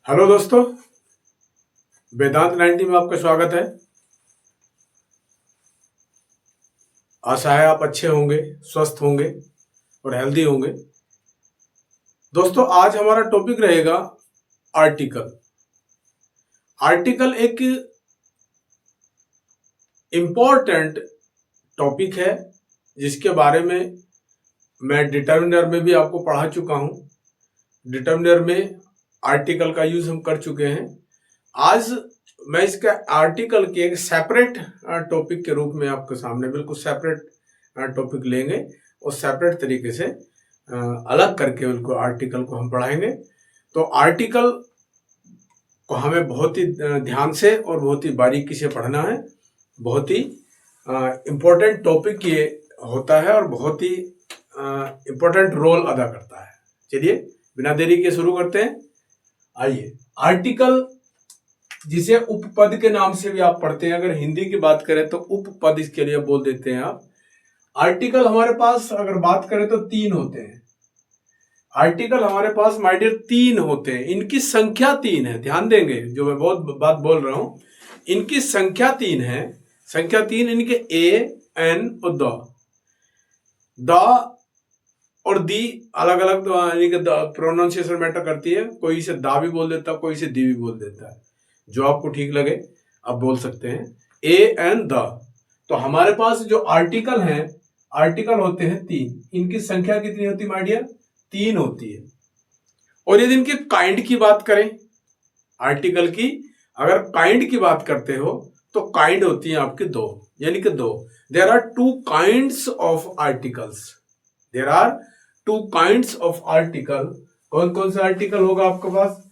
Hello दोस्तों, वेदांत 90 में आपका स्वागत है। आशा है आप अच्छे होंगे, स्वस्थ होंगे और हेल्दी होंगे। दोस्तों, आज हमारा टॉपिक रहेगा आर्टिकल। आर्टिकल एक इम्पोर्टेंट टॉपिक है जिसके बारे में मैं डिटर्मिनर में भी आपको पढ़ा चुका हूं। डिटर्मिनर में आर्टिकल का यूज हम कर चुके हैं। आज मैं इसका आर्टिकल के एक सेपरेट टॉपिक के रूप में आपके सामने बिल्कुल सेपरेट टॉपिक लेंगे और सेपरेट तरीके से अलग करके उनको आर्टिकल को हम पढ़ाएंगे। तो आर्टिकल को हमें बहुत ही ध्यान से और बहुत ही बारीकी से पढ़ना है। बहुत ही इम्पोर्टेंट टॉपिक ये होता है और बहुत ही इम्पोर्टेंट रोल अदा करता है। चलिए बिना देरी के शुरू करते हैं। आइए, आर्टिकल जिसे उपपद के नाम से भी आप पढ़ते हैं, अगर हिंदी की बात करें तो उपपद इसके लिए बोल देते हैं आप। आर्टिकल हमारे पास अगर बात करें तो 3 होते हैं। आर्टिकल हमारे पास माय डियर 3 होते हैं। इनकी संख्या 3 है। ध्यान देंगे जो मैं बहुत बात बोल रहा हूं, इनकी संख्या 3 है। संख्या 3 इनके ए, एन और द और दी अलग अलग प्रोनाउंसिएशन मैटर करती है। कोई इसे दा भी बोल देता है, कोई इसे दी भी बोल देता है। जो आपको ठीक लगे आप बोल सकते हैं। A N the. तो हमारे पास जो आर्टिकल हैं, आर्टिकल होते हैं 3। इनकी संख्या कितनी होती है माय डियर? 3 होती है। और यदि इनके काइंड की बात करें, आर्टिकल की अगर काइंड की बात करते हो तो काइंड होती है आपकी 2, यानी कि 2। There are 2 kinds of articles. There are 2 kinds of article. कौन कौन सा आर्टिकल होगा आपके पास?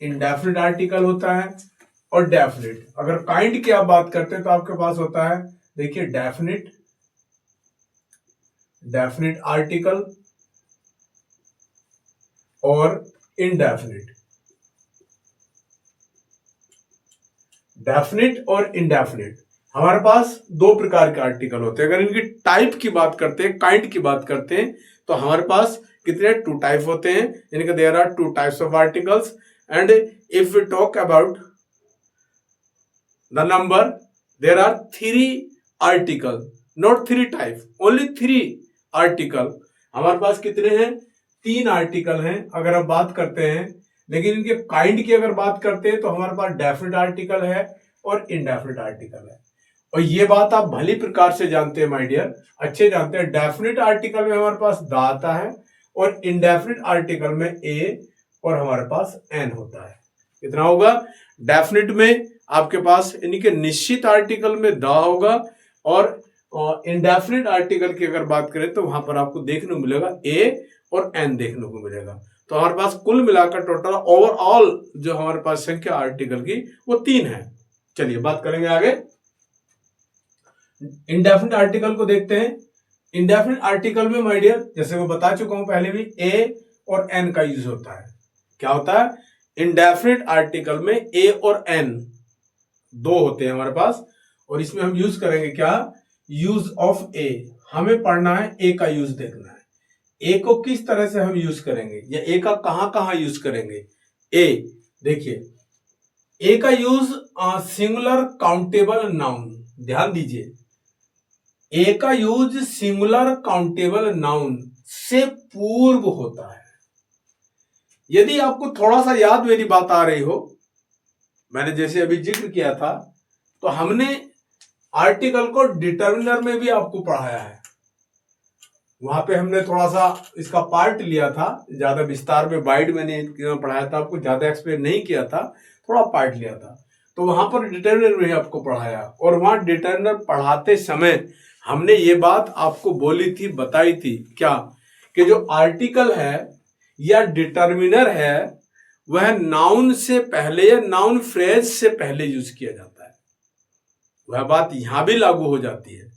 इंडेफिनिट आर्टिकल होता है और डेफिनिट। अगर काइंड की आप बात करते हैं तो आपके पास होता है, देखिए, डेफिनिट आर्टिकल और इनडेफिनिट। डेफिनिट और इनडेफिनिट हमारे पास 2 प्रकार के आर्टिकल होते हैं। अगर इनकी टाइप की बात करते हैं, काइंड की बात करते हैं, तो हमारे पास कितने 2 टाइप होते हैं। यानी कि there are 2 types of articles. And if we talk about the number, there are 3 article, not 3 type, only 3 article। हमारे पास कितने हैं? 3 आर्टिकल हैं अगर हम बात करते हैं। लेकिन इनके काइंड की अगर बात करते हैं तो हमारे पास डेफिनिट आर्टिकल है और इनडेफिनिट आर्टिकल है। और ये बात आप भली प्रकार से जानते हैं माय डियर, अच्छे जानते हैं। डेफिनिट आर्टिकल में हमारे पास द आता है और इनडेफिनिट आर्टिकल में ए और हमारे पास एन होता है। कितना होगा? डेफिनिट में आपके पास यानी कि निश्चित आर्टिकल में द होगा और इंडेफिनिट आर्टिकल की अगर बात करें तो वहां पर आपको देखने को मिलेगा ए और एन देखने को मिलेगा। तो हमारे पास कुल मिलाकर टोटल ओवरऑल जो हमारे पास संख्या आर्टिकल की वो 3 है। चलिए बात करेंगे आगे। इंडेफिनिट आर्टिकल को देखते हैं। इंडेफिनिट आर्टिकल में माय डियर, जैसे मैं बता चुका हूं पहले भी, ए और एन का यूज होता है। क्या होता है? इंडेफिनिट आर्टिकल में ए और एन 2 होते हैं हमारे पास। और इसमें हम यूज करेंगे क्या? यूज ऑफ ए। हमें पढ़ना है, ए का यूज देखना है। ए को किस तरह से हम यूज करेंगे या ए का कहां कहां यूज करेंगे। ए देखिए, ए का यूज सिंगुलर काउंटेबल नाउन। ध्यान दीजिए, ए का यूज सिंगुलर काउंटेबल नाउन से पूर्व होता है। यदि आपको थोड़ा सा याद मेरी बात आ रही हो, मैंने जैसे अभी जिक्र किया था, तो हमने आर्टिकल को डिटर्मिनर में भी आपको पढ़ाया है। वहां पे हमने थोड़ा सा इसका पार्ट लिया था, ज्यादा विस्तार में वाइड मैंने पढ़ाया था, आपको ज्यादा एक्सप्लेन नहीं किया था, थोड़ा पार्ट लिया था। तो वहां पर डिटर्मिनर में आपको पढ़ाया और वहां डिटर्मिनर पढ़ाते समय हमने ये बात आपको बोली थी, बताई थी क्या, कि जो आर्टिकल है या डिटर्मिनर है वह नाउन से पहले या नाउन फ्रेज से पहले यूज किया जाता है। वह बात यहां भी लागू हो जाती है।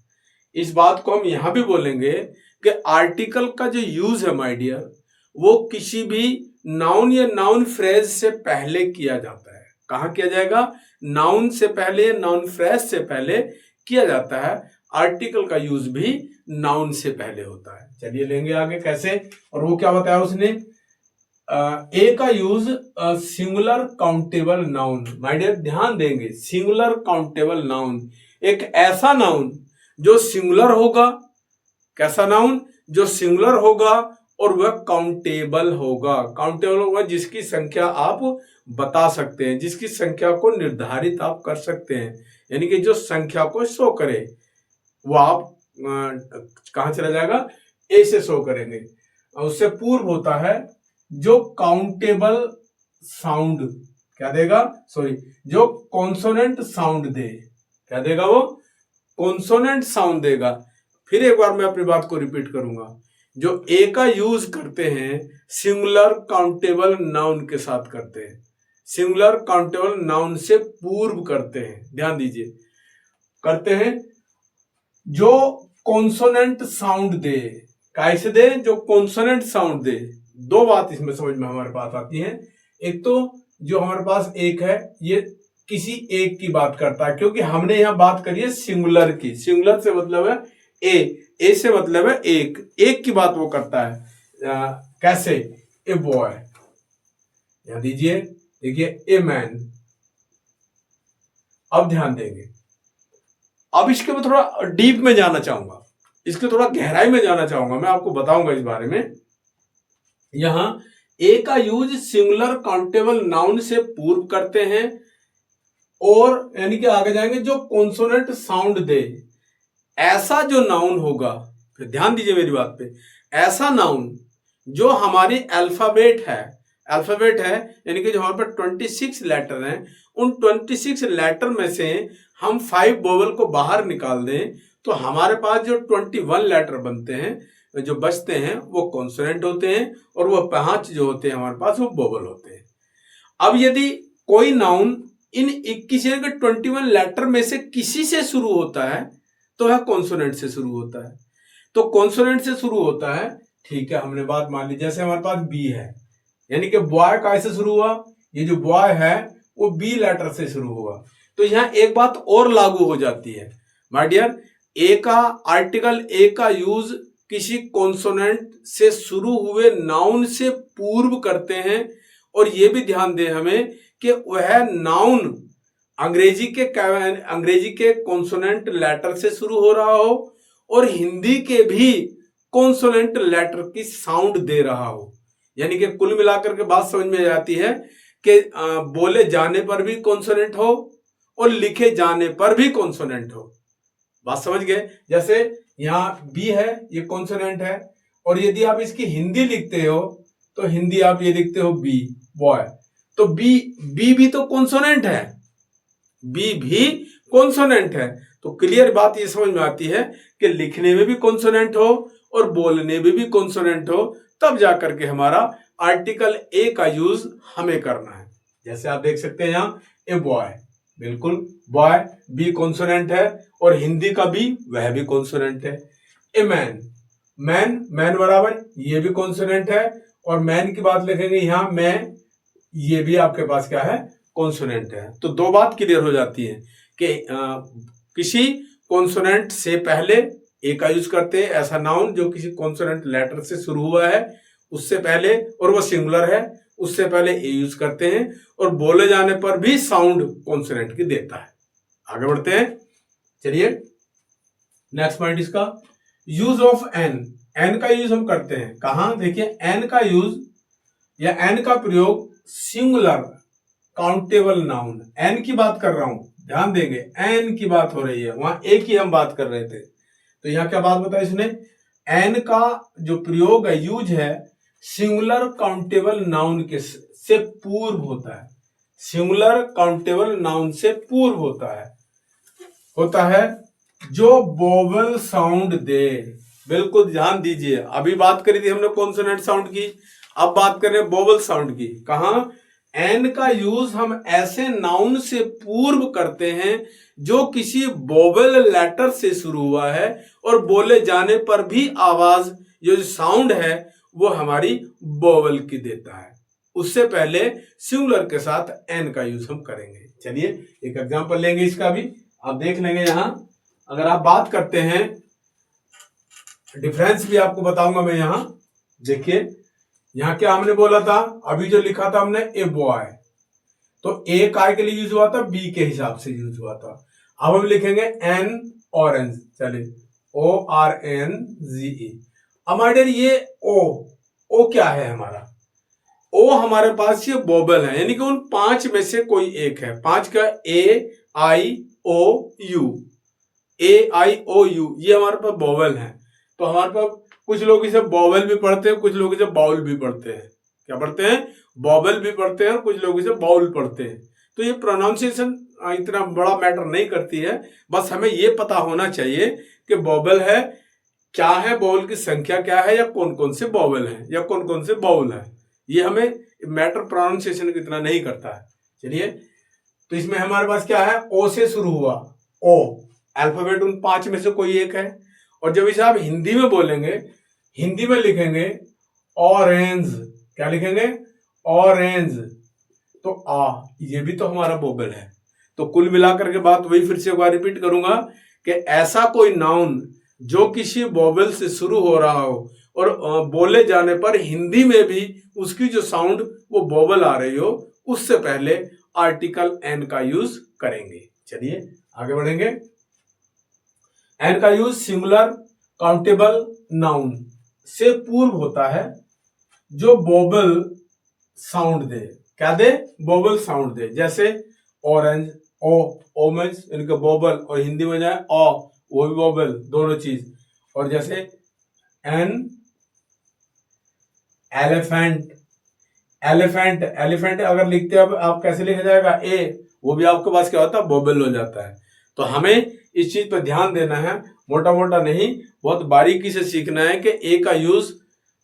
इस बात को हम यहां भी बोलेंगे कि आर्टिकल का जो यूज है माय डियर, वो किसी भी नाउन या नाउन फ्रेज से पहले किया जाता है। कहां किया जाएगा? नाउन से पहले या नाउन फ्रेज से पहले किया जाता है। आर्टिकल का यूज भी नाउन से पहले होता है। चलिए लेंगे आगे कैसे, और वो क्या बताया उसने? ए का use singular countable noun. My dear ध्यान देंगे, सिंगुलर काउंटेबल नाउन एक ऐसा नाउन जो सिंगुलर होगा। कैसा नाउन? जो सिंगुलर होगा और वह काउंटेबल होगा। काउंटेबल होगा जिसकी संख्या आप बता सकते हैं, जिसकी संख्या को निर्धारित आप कर सकते हैं, यानी कि जो संख्या को शो करे वो आप कहां चला जाएगा? ए से शो करेंगे। उससे पूर्व होता है जो काउंटेबल साउंड क्या देगा? सॉरी, जो कॉन्सोनेंट साउंड दे। क्या देगा वो? कॉन्सोनेंट साउंड देगा। फिर एक बार मैं अपनी बात को रिपीट करूंगा, जो ए का यूज करते हैं सिंगुलर काउंटेबल नाउन के साथ करते हैं, सिंगुलर काउंटेबल नाउन से पूर्व करते हैं। ध्यान दीजिए, करते हैं जो कॉन्सोनेंट साउंड दे। कैसे दे? जो कॉन्सोनेंट साउंड दे। दो बात इसमें समझ में हमारे पास आती है। एक तो जो हमारे पास एक है, ये किसी एक की बात करता है, क्योंकि हमने यहां बात करी है सिंगुलर की। सिंगुलर से मतलब है ए से मतलब है एक की बात वो करता है। कैसे? ए बॉय, यहां दीजिए, देखिए ए मैन। अब ध्यान देंगे, अब इसके मैं थोड़ा डीप में जाना चाहूंगा, इसके थोड़ा गहराई में जाना चाहूंगा, मैं आपको बताऊंगा इस बारे में। यहां ए का यूज सिंगुलर काउंटेबल नाउन से पूर्व करते हैं, और यानी कि आगे जाएंगे जो कॉन्सोनेंट साउंड दे। ऐसा जो नाउन होगा, फिर ध्यान दीजिए मेरी बात पे, ऐसा नाउन जो हमारी अल्फाबेट है, अल्फाबेट है यानी कि जो हमारे पास 26 लेटर हैं, उन 26 लेटर में से हम 5 वोवेल को बाहर निकाल दें तो हमारे पास जो 21 लेटर बनते हैं, जो बचते हैं, वो कॉन्सोनेंट होते हैं, और वो 5 जो होते हैं हमारे पास वो वोवेल होते हैं। अब यदि कोई नाउन इन 21 यानी कि 21 लेटर में से किसी से शुरू होता है तो वह कॉन्सोनेंट से शुरू होता है। तो कॉन्सोनेंट से शुरू होता है, ठीक है, हमने बात मान ली। जैसे हमारे पास बी है, यानी कि बॉय कैसे शुरू हुआ? ये जो बॉय है वो बी लेटर से शुरू हुआ। तो यहां एक बात और लागू हो जाती है माय डियर, ए का आर्टिकल ए का यूज किसी कॉन्सोनेंट से शुरू हुए नाउन से पूर्व करते हैं, और यह भी ध्यान दें हमें कि वह नाउन अंग्रेजी के कॉन्सोनेंट लेटर से शुरू हो रहा हो और हिंदी के भी कॉन्सोनेंट लेटर की साउंड दे रहा हो। यानी कि कुल मिलाकर के बात समझ में आती है कि बोले जाने पर भी कॉन्सोनेंट हो और लिखे जाने पर भी कॉन्सोनेंट हो। बात समझ गए? जैसे यहाँ बी है, ये कॉन्सोनेंट है, और यदि आप इसकी हिंदी लिखते हो तो हिंदी आप ये लिखते हो बी, बॉय, तो बी भी तो कॉन्सोनेंट है, बी भी कॉन्सोनेंट है। तो क्लियर बात ये समझ में आती है कि लिखने में भी कॉन्सोनेंट हो और बोलने में भी कॉन्सोनेंट हो, तब जाकर के हमारा आर्टिकल ए का यूज हमें करना है। जैसे आप देख सकते हैं यहाँ ए बॉय, बिल्कुल बॉय बी कॉन्सोनेंट है, और हिंदी का भी वह भी कॉन्सोनेंट है। ए मैन, मैन बराबर ये भी कॉन्सोनेंट है, और मैन की बात लिखेंगे यहाँ मैं, ये भी आपके पास क्या है? कॉन्सोनेंट है। तो दो बात क्लियर हो जाती है कि किसी कॉन्सोनेंट से पहले ए का यूज करते हैं, ऐसा नाउन जो किसी कॉन्सोनेंट लेटर से शुरू हुआ है उससे पहले, और वो सिंगुलर है, उससे पहले ए यूज करते हैं, और बोले जाने पर भी साउंड कॉन्सोनेंट की देता है। आगे बढ़ते हैं, चलिए नेक्स्ट पॉइंट इसका यूज ऑफ एन। एन का यूज हम करते हैं कहां? देखिए एन का यूज या एन का प्रयोग सिंगुलर काउंटेबल नाउन, एन की बात कर रहा हूं, ध्यान देंगे एन की बात हो रही है, वहां एक ही हम बात कर रहे थे। तो यहां क्या बात बताई इसने? एन का जो प्रयोग है, यूज है, सिंगुलर काउंटेबल नाउन के से पूर्व होता है, सिंगुलर काउंटेबल नाउन से पूर्व होता है जो वोवेल साउंड दे। बिल्कुल ध्यान दीजिए, अभी बात करी थी हमने कॉन्सोनेंट साउंड की, अब बात कर रहे हैं वोवेल साउंड की। कहां? एन का यूज हम ऐसे नाउन से पूर्व करते हैं जो किसी वोवेल लेटर से शुरू हुआ है, और बोले जाने पर भी आवाज जो साउंड है वो हमारी वोवेल की देता है। उससे पहले सिंगुलर के साथ एन का यूज हम करेंगे। चलिए एक एग्जांपल लेंगे इसका भी, आप देख लेंगे। यहां अगर आप बात करते हैं, डिफरेंस भी आपको बताऊंगा मैं। यहां देखिए यहाँ क्या हमने बोला था, अभी जो लिखा था हमने ए बॉय, तो ए काय के लिए यूज हुआ था, बी के हिसाब से यूज हुआ था। अब हम लिखेंगे एन ऑरेंज, चलिए ORNGE। हमारे ये ओ क्या है हमारा, ओ हमारे पास ये वोवेल है, यानी कि उन 5 में से कोई एक है। 5 का AIOU, AIOU ये हमारे पास वोवेल है। तो हमारे पास कुछ लोग इसे वोवेल भी पढ़ते हैं, कुछ लोग इसे बाउल भी पढ़ते हैं। क्या पढ़ते हैं, वोवेल भी पढ़ते हैं और कुछ लोग इसे बाउल पढ़ते हैं। तो ये प्रोनाउंसिएशन इतना बड़ा मैटर नहीं करती है, बस हमें ये पता होना चाहिए कि वोवेल है क्या है, वोवेल की संख्या क्या है, या कौन कौन से वोवेल हैं, या कौन कौन से बाउल है। ये हमें मैटर प्रोनाउंसिएशन कितना नहीं करता है। चलिए, तो इसमें हमारे पास क्या है, ओ से शुरू हुआ, ओ अल्फाबेट उन 5 में से कोई एक है। और जब इसे आप हिंदी में बोलेंगे, हिंदी में लिखेंगे ऑरेंज, क्या लिखेंगे, ऑरेंज, तो ये भी तो हमारा वोवेल है। तो कुल मिलाकर के बात वही फिर से एक बार रिपीट करूंगा कि ऐसा कोई नाउन जो किसी वोवेल से शुरू हो रहा हो और बोले जाने पर हिंदी में भी उसकी जो साउंड वो वोवेल आ रही हो, उससे पहले आर्टिकल एन का यूज करेंगे। चलिए आगे बढ़ेंगे। एन का यूज सिंगुलर काउंटेबल नाउन से पूर्व होता है जो वोवेल साउंड दे। क्या दे, वोवेल साउंड दे। जैसे ऑरेंज, ओ, ओमेंस, इनके वोवेल, और हिंदी में जाए वो भी वोवेल, दोनों चीज। और जैसे एन एलिफेंट, एलिफेंट, एलिफेंट अगर लिखते हैं आप कैसे लिखा जाएगा, ए, वो भी आपके पास क्या होता है, वोवेल हो जाता है। तो हमें इस चीज पर ध्यान देना है, मोटा मोटा नहीं, बहुत बारीकी से सीखना है कि ए का यूज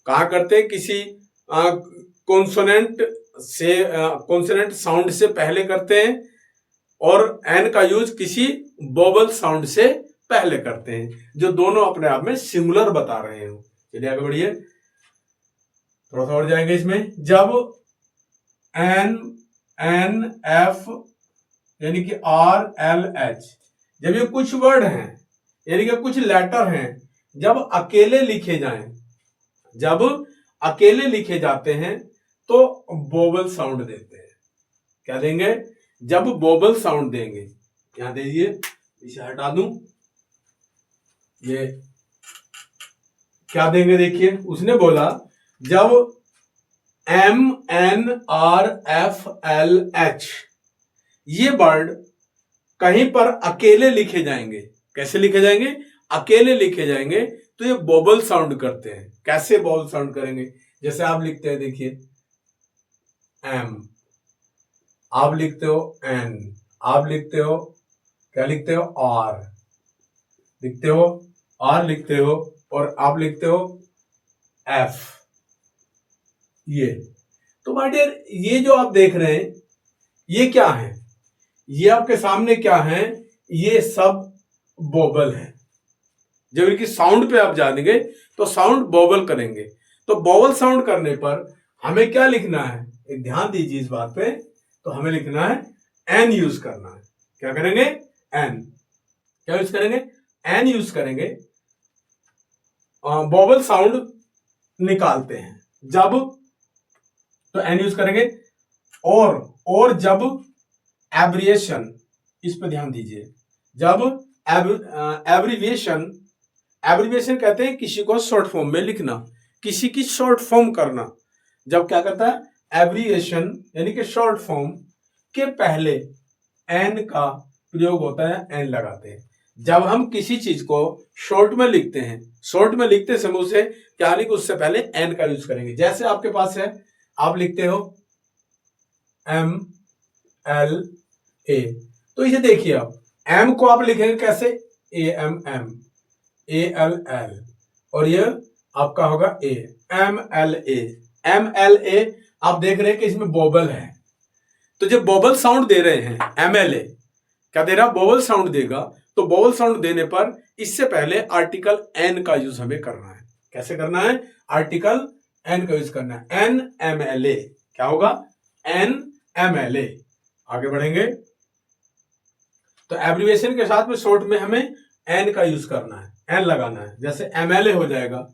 कहाँ करते हैं, किसी कॉन्सोनेंट से, कॉन्सोनेंट साउंड से पहले करते हैं, और एन का यूज किसी वोवेल साउंड से पहले करते हैं, जो दोनों अपने आप में सिंगुलर बता रहे हो। चलिए आगे बढ़िए, थोड़ा सा और जाएंगे इसमें। जब NF यानी कि RLH, जब ये कुछ वर्ड हैं यानी कि कुछ लेटर हैं, जब अकेले लिखे जाएं, जब अकेले लिखे जाते हैं तो वोवेल साउंड देते हैं। क्या देंगे, जब वोवेल साउंड देंगे। यहां दीजिए, इसे हटा दूं, ये क्या देंगे, देखिए उसने बोला जब MNRFLH ये वर्ड कहीं पर अकेले लिखे जाएंगे। कैसे लिखे जाएंगे, अकेले लिखे जाएंगे, तो ये वोवेल साउंड करते हैं। कैसे वोवेल साउंड करेंगे, जैसे आप लिखते हैं, देखिए एम, आप लिखते हो एन, आप लिखते हो, क्या लिखते हो, आर लिखते हो, आर लिखते हो, और आप लिखते हो एफ। ये तो माय डियर, ये जो आप देख रहे हैं ये क्या है, ये आपके सामने क्या है, ये सब वोवेल है। जब इनकी साउंड पे आप जानेंगे तो साउंड वोवेल करेंगे। तो वोवेल साउंड करने पर हमें क्या लिखना है, एक ध्यान दीजिए इस बात पे। तो हमें लिखना है एन यूज करना है। क्या करेंगे, एन, क्या यूज करेंगे, एन यूज करेंगे। वोवेल साउंड निकालते हैं जब, तो एन यूज करेंगे। और जब एब्रिएशन, इस पर ध्यान दीजिए, जब एब्रिविएशन, एब्रिविएशन कहते हैं किसी को शॉर्ट फॉर्म में लिखना, किसी की शॉर्ट फॉर्म करना। जब क्या करता है, एब्रिविएशन यानी कि शॉर्ट फॉर्म के पहले एन का प्रयोग होता है, एन लगाते हैं। जब हम किसी चीज को शॉर्ट में लिखते हैं, शॉर्ट में लिखते समय उसे क्या लिख, उससे पहले एन का यूज करेंगे। जैसे आपके पास है, आप लिखते हो MLA, तो इसे देखिए आप, एम को आप लिखेंगे कैसे, AMM, ALL, और ये आपका होगा MLA, MLA। आप देख रहे हैं कि इसमें वोवेल है, तो जब वोवेल साउंड दे रहे हैं, MLA क्या दे रहा, वोवेल साउंड देगा, तो वोवेल साउंड देने पर इससे पहले आर्टिकल एन का यूज हमें करना है। कैसे करना है, आर्टिकल एन का यूज करना है, NMLA। क्या होगा, NMLA। आगे बढ़ेंगे, तो एब्रिविएशन के साथ में शॉर्ट में हमें एन का यूज करना है, एन लगाना है। जैसे MLA हो जाएगा,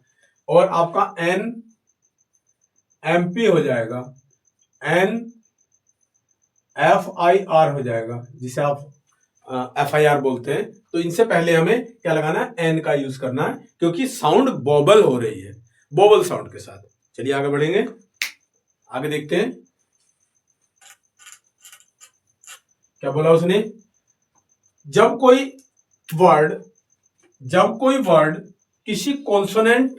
और आपका MP हो जाएगा, NFIR हो जाएगा, जिसे आप FIR बोलते हैं। तो इनसे पहले हमें क्या लगाना है, N का यूज करना है, क्योंकि साउंड बॉबल हो रही है, बॉबल साउंड के साथ। चलिए आगे बढ़ेंगे, आगे देखते हैं क्या बोला उसने। जब कोई वर्ड किसी कॉन्सोनेंट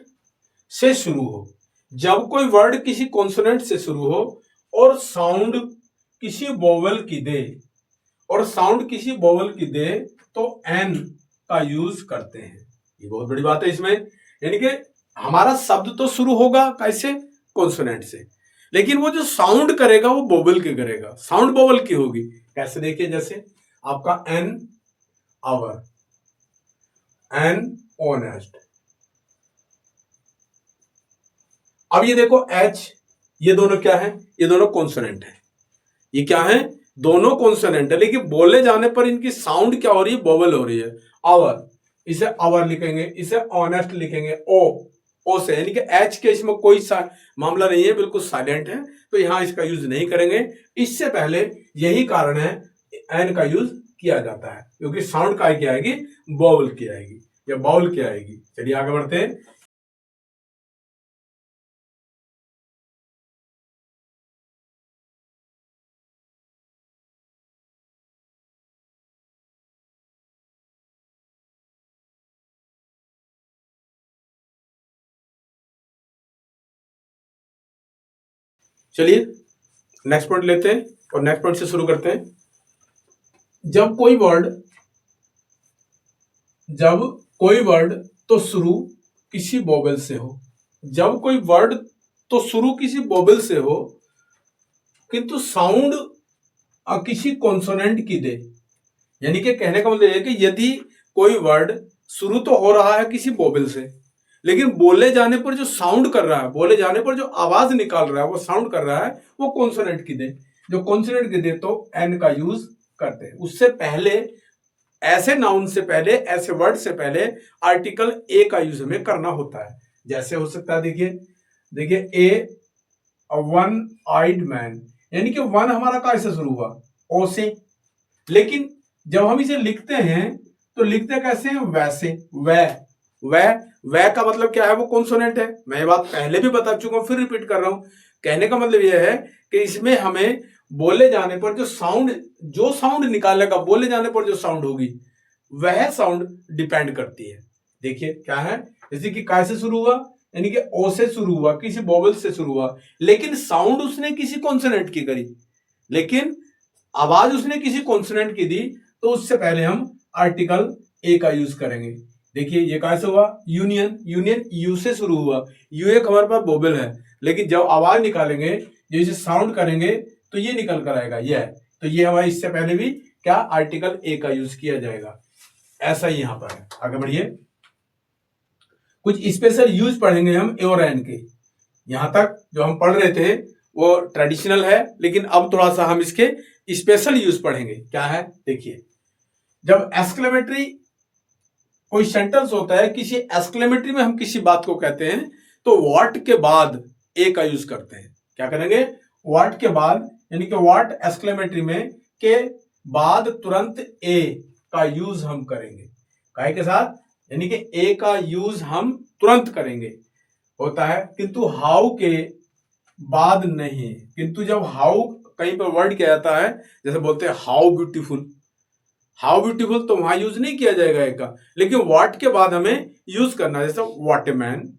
से शुरू हो, जब कोई वर्ड किसी कॉन्सोनेंट से शुरू हो और साउंड किसी वोवेल की दे, तो एन का यूज करते हैं। ये बहुत बड़ी बात है इसमें, यानी कि हमारा शब्द तो शुरू होगा कैसे, कॉन्सोनेंट से, लेकिन वो जो साउंड करेगा वो वोवेल की करेगा, साउंड वोवेल की होगी। कैसे देखिए, जैसे आपका एन आवर, एन ऑनेस्ट। अब ये देखो एच, ये दोनों क्या है, ये दोनों कॉन्सोनेंट है। ये क्या है, दोनों कॉन्सोनेंट है, लेकिन बोले जाने पर इनकी साउंड क्या हो रही है, वोवेल हो रही है। आवर, इसे आवर लिखेंगे, इसे ऑनेस्ट लिखेंगे ओ से, यानी कि एच के इसमें कोई मामला नहीं है, बिल्कुल साइलेंट है, तो यहां इसका यूज नहीं करेंगे। इससे पहले यही कारण है एन का यूज किया जाता है, क्योंकि साउंड का क्या आएगी, वोवेल की आएगी या बाउल की आएगी। चलिए आगे बढ़ते हैं। चलिए नेक्स्ट पॉइंट लेते हैं और नेक्स्ट पॉइंट से शुरू करते हैं। जब कोई वर्ड तो शुरू किसी वोवेल से हो, जब कोई वर्ड तो शुरू किसी वोवेल से हो किंतु साउंड किसी कॉन्सोनेंट की दे, यानी कि कहने का मतलब है कि यदि कोई वर्ड शुरू तो हो रहा है किसी वोवेल से, लेकिन बोले जाने पर जो साउंड कर रहा है, बोले जाने पर जो आवाज निकाल रहा है, वो साउंड कर रहा है, वो कॉन्सोनेंट की दे। जो कॉन्सोनेंट की दे तो एन का यूज करते हैं। उससे पहले, ऐसे नाउन से पहले, ऐसे वर्ड से पहले आर्टिकल ए का यूज हमें करना होता है। जैसे हो सकता है, देखिए ए वन आइड मैन, यानी कि वन हमारा कैसे शुरू हुआ, ओ से, लेकिन जब हम इसे लिखते हैं तो लिखते कैसे हैं, वैसे, वह का मतलब क्या है, वो कॉन्सोनेंट है। मैं ये बात पहले भी बता चुका हूं, फिर रिपीट कर रहा हूं। कहने का मतलब यह है कि इसमें हमें बोले जाने पर जो साउंड निकालेगा, बोले जाने पर जो साउंड होगी, वह साउंड डिपेंड करती है। देखिए क्या है, जैसे कि कैसे शुरू हुआ, यानी कि ओ से शुरू हुआ, किसी वोवेल से शुरू हुआ, लेकिन साउंड उसने किसी कॉन्सोनेंट की करी, लेकिन आवाज उसने किसी कॉन्सोनेंट की दी, तो उससे पहले हम आर्टिकल ए का यूज करेंगे। देखिए ये कैसे हुआ, यूनियन यू से शुरू हुआ, यू एक हमारे पास वोवेल है, लेकिन जब आवाज निकालेंगे, जब इसे साउंड करेंगे, तो ये निकल कर आएगा, यह। तो ये हमारे इससे पहले भी क्या, आर्टिकल ए का यूज किया जाएगा। ऐसा ही यहां पर है। आगे बढ़िए, कुछ स्पेशल यूज पढ़ेंगे हम ए और एन के। यहां तक जो हम पढ़ रहे थे वो ट्रेडिशनल है, लेकिन अब थोड़ा सा हम इसके स्पेशल यूज पढ़ेंगे। क्या है, देखिए, जब एक्सक्लेमेटरी कोई सेंटेंस होता है, किसी एक्सक्लेमेटरी में हम किसी बात को कहते हैं, तो व्हाट के बाद ए का यूज करते हैं। क्या करेंगे, व्हाट के बाद, यानी कि व्हाट एक्सक्लेमेटरी में के बाद तुरंत ए का यूज हम करेंगे। काय के साथ, यानी कि ए का यूज हम तुरंत करेंगे होता है, किंतु हाउ के बाद नहीं। किंतु जब हाउ कहीं पर वर्ड किया जाता है, जैसे बोलते हैं हाउ ब्यूटीफुल, तो वहां यूज नहीं किया जाएगा एक का, लेकिन व्हाट के बाद हमें यूज करना है। जैसे what a man,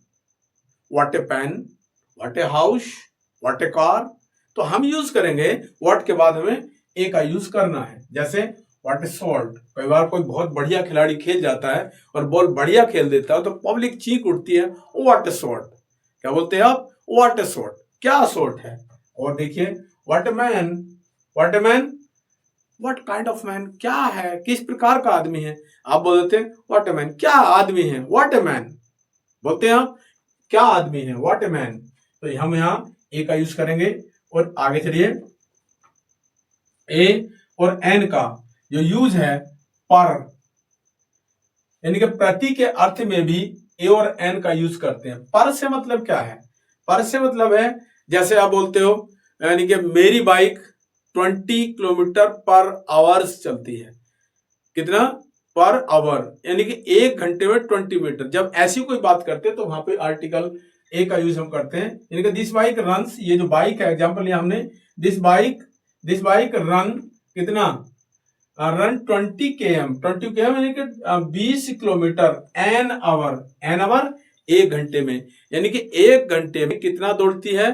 what a pen, what a house, what a car, तो हम यूज करेंगे व्हाट के बाद हमें ए का यूज करना है। जैसे व्हाट ए शॉट, कई बार कोई बहुत बढ़िया खिलाड़ी खेल जाता है और बॉल बढ़िया खेल देता है, तो पब्लिक चीख उठती है, व्हाट ए शॉट। क्या बोलते हैं आप, व्हाट ए शॉट, क्या शॉट है। और देखिए what a man, what a man, what kind of man, क्या है, किस प्रकार का आदमी है। आप बोलते हैं व्हाट ए मैन, क्या आदमी है, व्हाट ए मैन बोलते हैं आप, क्या आदमी है, व्हाट ए मैन। तो हम यहां ए का यूज करेंगे। और आगे चलिए, ए और एन का जो यूज है, पर, यानी कि प्रति के अर्थ में भी ए और एन का यूज करते हैं। पर से मतलब क्या है, पर से मतलब है जैसे आप बोलते हो यानी कि मेरी बाइक 20 किलोमीटर पर आवर्स चलती है। कितना? पर आवर, यानी कि 1 घंटे में 20 मीटर। जब ऐसी कोई बात करते हैं तो वहां पे आर्टिकल ए का यूज हम करते हैं। यानी कि दिस बाइक रन्स, ये जो बाइक है एग्जांपल लिया हमने, दिस बाइक रन कितना? रन 20 km, 20 km यानी कि 20 किलोमीटर एन आवर 1 घंटे में, यानी कि 1 घंटे में कितना दौड़ती है?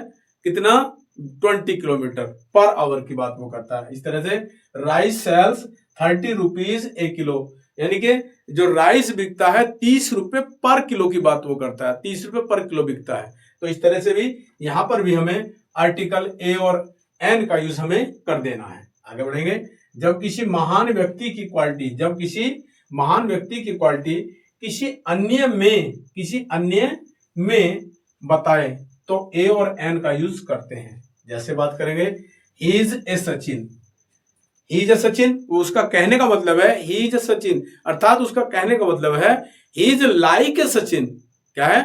कितना? 20 किलोमीटर पर आवर की बात वो करता है। इस तरह से राइस सेल्स 30 रुपीज ए किलो, यानी कि जो राइस बिकता है 30 रुपए पर किलो की बात वो करता है, 30 रुपए पर किलो बिकता है। तो इस तरह से भी यहां पर भी हमें आर्टिकल ए और एन का यूज हमें कर देना है। आगे बढ़ेंगे। जब किसी महान व्यक्ति की क्वालिटी, किसी अन्य में बताए तो ए और एन का यूज करते हैं। जैसे बात करेंगे, he is a Sachin, he is a Sachin, उसका कहने का मतलब है ही इज ए सचिन, अर्थात उसका कहने का मतलब है he is like a Sachin. क्या है?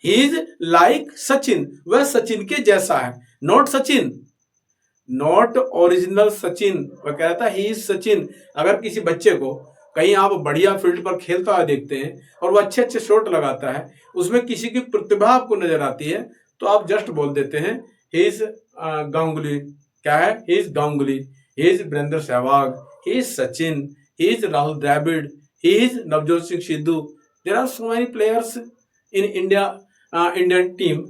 ही इज लाइक सचिन, वह सचिन के जैसा है। Not Sachin, not original Sachin, वह कह रहा था ही इज सचिन। अगर किसी बच्चे को कहीं आप बढ़िया फील्ड पर खेलता हुआ देखते हैं और वो अच्छे अच्छे शॉट लगाता है, उसमें किसी की प्रतिभा आपको नजर आती है, तो आप जस्ट बोल देते हैं ही इज गांगुली। क्या है? He is Ganguly, he is Virender Sehwag, he is Sachin, he is Rahul Dravid, he is Navjot Singh Sidhu. There are so many players in Indian team.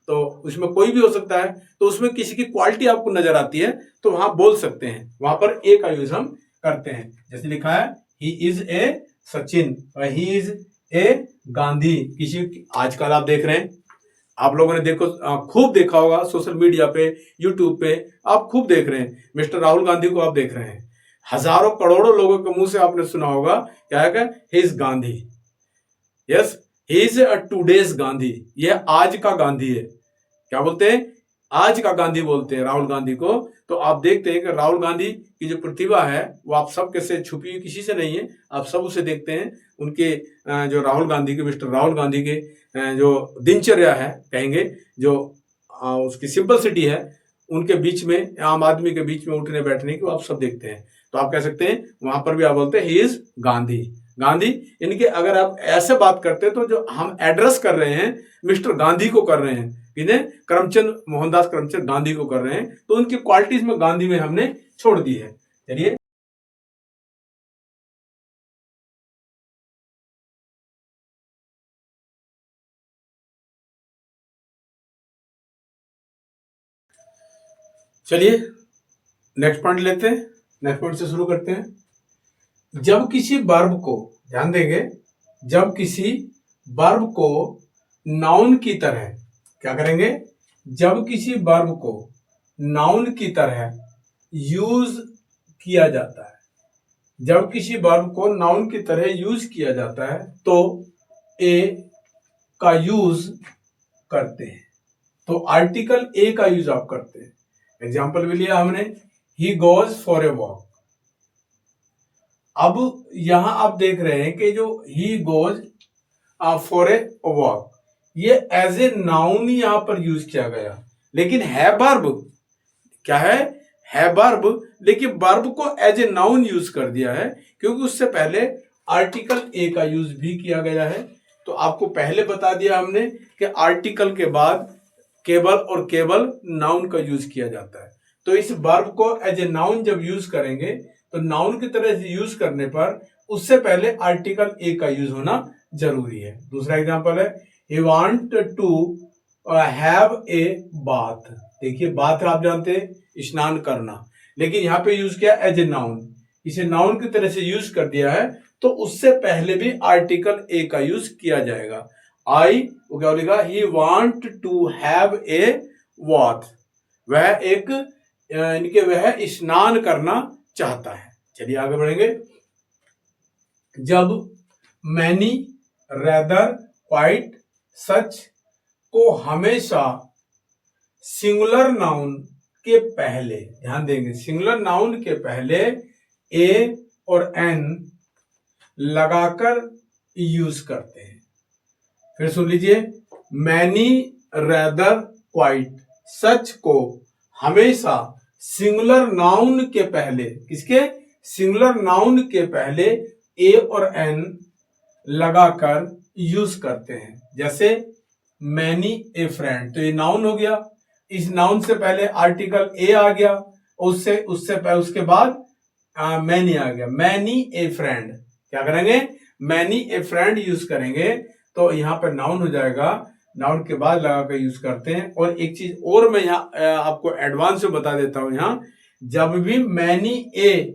तो उसमें कोई भी हो सकता है, तो उसमें किसी की क्वालिटी आपको नजर आती है तो वहां बोल सकते हैं, वहां पर ए का यूज हम करते हैं। जैसे लिखा है ही इज ए सचिन और ही इज ए गांधी। किसी आजकल आप देख रहे हैं, आप लोगों ने देखो खूब देखा होगा सोशल मीडिया पे, यूट्यूब पे आप खूब देख रहे हैं, मिस्टर राहुल गांधी को आप देख रहे हैं। हजारों करोड़ों लोगों के मुंह से आपने सुना होगा क्या है? He is Gandhi. Yes, he is today's Gandhi, यह आज का गांधी है। क्या बोलते हैं? आज का गांधी बोलते हैं राहुल गांधी को। तो आप देखते हैं कि राहुल गांधी की जो प्रतिभा है वो आप सब कैसे छुपी हुई किसी से नहीं है, आप सब उसे देखते हैं। उनके जो राहुल गांधी के, मिस्टर राहुल गांधी के जो दिनचर्या है कहेंगे, जो उसकी सिंपलिसिटी है, उनके बीच में, आम आदमी के बीच में उठने बैठने की, आप सब देखते हैं। तो आप कह सकते हैं वहां पर भी आप बोलते हैं ही इज गांधी। गांधी यानी कि अगर आप ऐसे बात करते हैं तो जो हम एड्रेस कर रहे हैं मिस्टर गांधी को कर रहे हैं, किन्हें? करमचंद मोहनदास करमचंद गांधी को कर रहे हैं, तो उनकी क्वालिटीज में गांधी में हमने छोड़ दी है। चलिए चलिए नेक्स्ट पॉइंट लेते हैं, नेक्स्ट पॉइंट से शुरू करते हैं। जब किसी वर्ब को, ध्यान देंगे, जब किसी वर्ब को नाउन की तरह, क्या करेंगे? जब किसी वर्ब को नाउन की तरह यूज किया जाता है, जब किसी वर्ब को नाउन की तरह यूज किया जाता है तो ए का यूज करते हैं। तो आर्टिकल ए का यूज आप करते हैं। एग्जाम्पल भी लिया हमने, he goes for a walk. अब यहां आप देख रहे हैं कि जो he goes for a walk, ये एज ए नाउन यहां पर यूज किया गया, लेकिन है वर्ब। क्या है वर्ब, लेकिन वर्ब को एज ए नाउन यूज कर दिया है, क्योंकि उससे पहले आर्टिकल ए का यूज भी किया गया है। तो आपको पहले बता दिया हमने कि आर्टिकल के बाद केवल और केवल नाउन का यूज किया जाता है। तो इस वर्ब को एज ए नाउन जब यूज करेंगे तो नाउन की तरह से यूज करने पर उससे पहले आर्टिकल ए का यूज होना जरूरी है। दूसरा एग्जांपल है, he want to have a bath. देखिए बाथ आप जानते हैं स्नान करना, लेकिन यहाँ पे यूज किया एज ए नाउन, इसे नाउन की तरह से यूज कर दिया है, तो उससे पहले भी आर्टिकल ए का यूज किया जाएगा। वो क्या बोलेगा? He want to have a bath, वह एक यानी कि वह स्नान करना चाहता है। चलिए आगे बढ़ेंगे। जब मैनी, रेदर, क्वाइट, सच को हमेशा सिंगुलर नाउन के पहले, ध्यान देंगे, सिंगुलर नाउन के पहले ए और एन लगाकर यूज करते हैं। फिर सुन लीजिए, मैनी, रेदर, क्वाइट, सच को हमेशा सिंगुलर नाउन के पहले, किसके, सिंगुलर नाउन के पहले ए और एन लगाकर यूज करते हैं। जैसे मैनी ए फ्रेंड, तो ये नाउन हो गया, इस नाउन से पहले आर्टिकल ए आ गया, उसके बाद मैनी आ गया, मैनी ए फ्रेंड। क्या करेंगे, मैनी ए फ्रेंड यूज करेंगे तो यहां पर नाउन हो जाएगा, नाउन के बाद लगाकर यूज करते हैं। और एक चीज और मैं यहाँ आपको एडवांस में बता देता हूं, यहाँ जब भी मैनी ए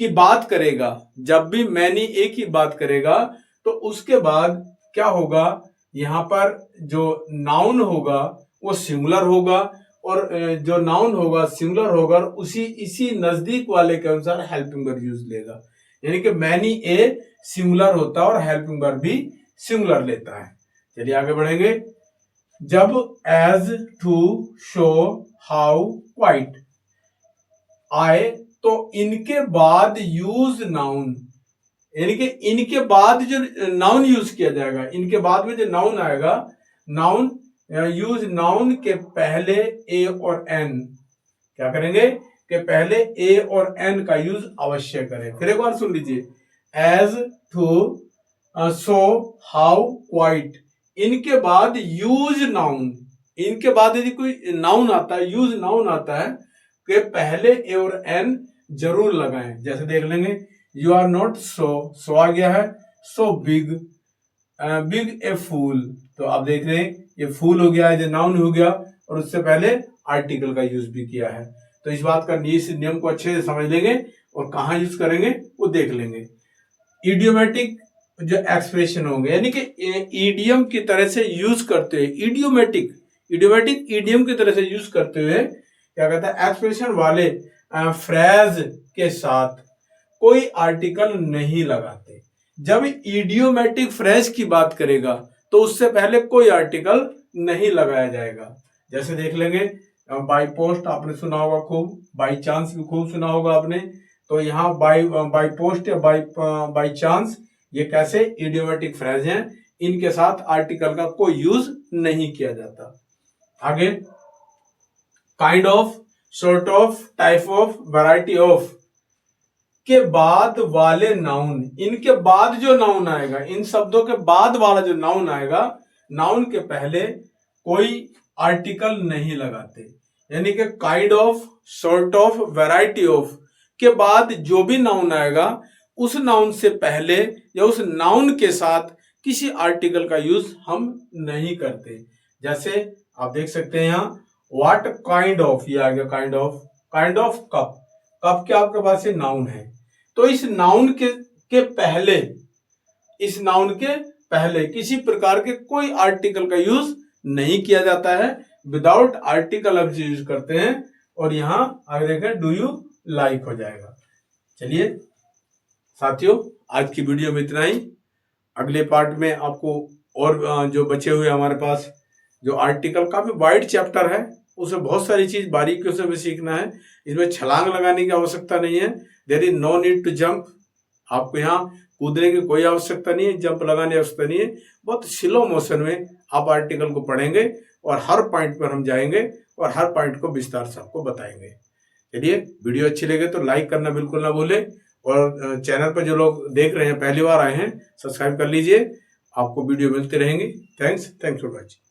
की बात करेगा, जब भी मैनी ए की बात करेगा तो उसके बाद क्या होगा, यहाँ पर जो नाउन होगा वो सिंगुलर होगा, और जो नाउन होगा सिंगुलर होगा, इसी नजदीक वाले के अनुसार हेल्पिंग वर्ब यूज लेगा। यानी कि मैनी ए सिंगुलर होता है और हेल्पिंग वर्ब भी सिंगुलर लेता है। चलिए आगे बढ़ेंगे। जब as, to, show, how, quite आए तो इनके बाद यूज नाउन, यानी कि इनके बाद जो नाउन यूज किया जाएगा, इनके बाद में जो नाउन आएगा, नाउन यूज नाउन के पहले ए और एन, क्या करेंगे कि पहले ए और एन का यूज अवश्य करें। फिर एक बार सुन लीजिए, as, to, so, how, quite, इनके बाद यूज नाउन, इनके बाद यदि कोई नाउन आता है, यूज नाउन आता है, कि पहले ए और एन जरूर लगाएं। जैसे देख लेंगे, यू आर नॉट सो आ गया है, सो बिग, बिग ए फूल, तो आप देख रहे हैं ये फूल हो गया है, जो नाउन हो गया, और उससे पहले आर्टिकल का यूज भी किया है। तो इस बात का इस नियम को अच्छे से समझ लेंगे और कहाँ यूज करेंगे वो देख लेंगे। इडियोमेटिक जो एक्सप्रेशन होंगे, यानी कि ईडियम की तरह से यूज करते हुए, इडियोमेटिक ईडियम की तरह से यूज करते हुए क्या कहता है, एक्सप्रेशन वाले फ्रेज के साथ कोई आर्टिकल नहीं लगाते। जब इडियोमेटिक फ्रेज की बात करेगा तो उससे पहले कोई आर्टिकल नहीं लगाया जाएगा। जैसे देख लेंगे, बाई पोस्ट आपने सुना होगा खूब, बाई चांस भी खूब सुना होगा आपने। तो यहाँ बाई पोस्ट या बाई चांस, ये कैसे इडियोमेटिक फ्रेज हैं, इनके साथ आर्टिकल का कोई यूज नहीं किया जाता। आगे, kind of, sort of, type of, variety of के बाद वाले नाउन, इनके बाद जो नाउन आएगा, इन शब्दों के बाद वाला जो नाउन आएगा, नाउन के पहले कोई आर्टिकल नहीं लगाते। यानी कि kind of, sort of, variety of के बाद जो भी नाउन आएगा, उस नाउन से पहले या उस नाउन के साथ किसी आर्टिकल का यूज हम नहीं करते। जैसे आप देख सकते हैं यहाँ, व्हाट काइंड ऑफ, ये आ गया काइंड ऑफ कप, कप के आपके पास ये नाउन है, तो इस नाउन के पहले, इस नाउन के पहले किसी प्रकार के कोई आर्टिकल का यूज नहीं किया जाता है, विदाउट आर्टिकल अब यूज करते हैं। और यहाँ आगे देखें, डू यू लाइक हो जाएगा। चलिए साथियों, आज की वीडियो में इतना ही। अगले पार्ट में आपको और जो बचे हुए हमारे पास जो आर्टिकल, काफी वाइड चैप्टर है, उसमें बहुत सारी चीज बारीकियों से भी सीखना है। इसमें छलांग लगाने की आवश्यकता नहीं है, there is no need to jump, आपको यहाँ कूदने की कोई आवश्यकता नहीं है, जंप लगाने की आवश्यकता नहीं है। बहुत स्लो मोशन में आप आर्टिकल को पढ़ेंगे और हर पॉइंट पर हम जाएंगे और हर पॉइंट को विस्तार से आपको बताएंगे। चलिए, वीडियो अच्छी लगे तो लाइक करना बिल्कुल ना भूलें, और चैनल पर जो लोग देख रहे हैं, पहली बार आए हैं, सब्सक्राइब कर लीजिए, आपको वीडियो मिलते रहेंगे। Thanks for watching.